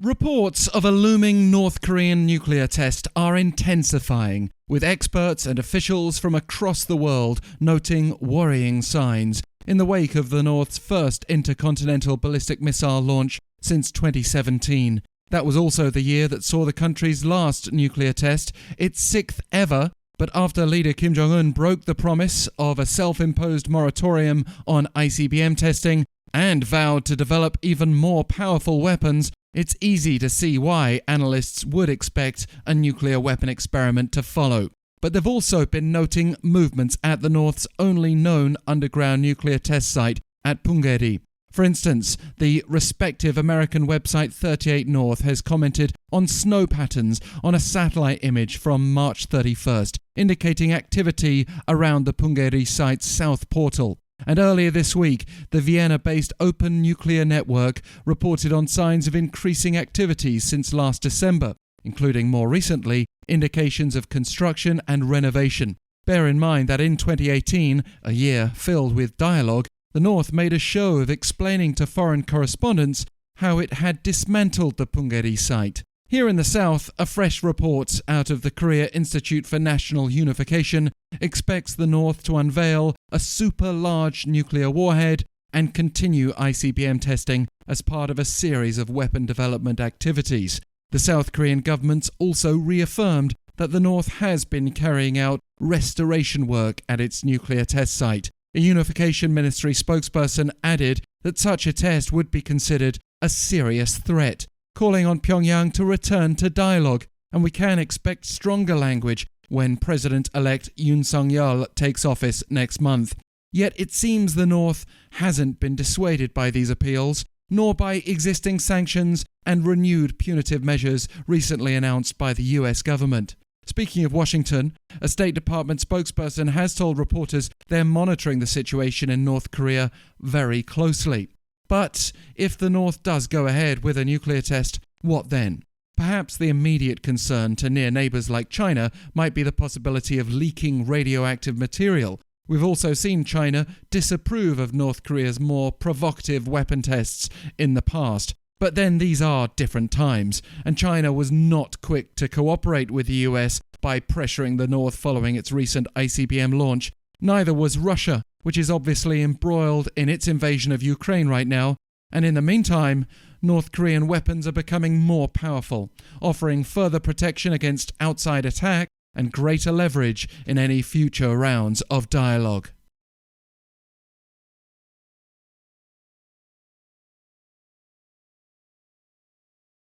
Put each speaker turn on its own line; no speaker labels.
Reports of a looming North Korean nuclear test are intensifying, with experts and officials from across the world noting worrying signs in the wake of the North's first intercontinental-ballistic-missile launch since 2017. That was also the year that saw the country's last nuclear test, its sixth ever, but after leader Kim Jong-un broke the promise of a self-imposed moratorium on ICBM testing and vowed to develop even more powerful weapons, it's easy to see why analysts would expect a nuclear weapon experiment to follow. But they've also been noting movements at the North's only known underground nuclear test site at Punggye-ri. For instance, the respective American website 38 North has commented on snow patterns on a satellite image from March 31st, indicating activity around the Punggye-ri site's south portal. And earlier this week, the Vienna-based Open Nuclear Network reported on signs of increasing activities since last December, including more recently indications of construction and renovation. Bear in mind that in 2018, a year filled with dialogue, the North made a show of explaining to foreign correspondents how it had dismantled the Punggye-ri site. Here in the South, a fresh report out of the Korea Institute for National Unification expects the North to unveil a super-large nuclear warhead and continue ICBM testing as part of a series of weapon development activities. The South Korean government also reaffirmed that the North has been carrying out restoration work at its nuclear test site. A Unification Ministry spokesperson added that such a test would be considered a serious threat, calling on Pyongyang to return to dialogue, and we can expect stronger language when President-elect Yoon Suk-yeol takes office next month. Yet it seems the North hasn't been dissuaded by these appeals, nor by existing sanctions and renewed punitive measures recently announced by the US government. Speaking of Washington, a State Department spokesperson has told reporters they're monitoring the situation in North Korea very closely. But if the North does go ahead with a nuclear test, what then? Perhaps the immediate concern to near neighbours like China might be the possibility of leaking radioactive material. We've also seen China disapprove of North Korea's more provocative weapon tests in the past. But then these are different times, and China was not quick to cooperate with the US by pressuring the North following its recent ICBM launch. Neither was Russia, which is obviously embroiled in its invasion of Ukraine right now. And in the meantime, North Korean weapons are becoming more powerful, offering further protection against outside attack and greater leverage in any future rounds of dialogue.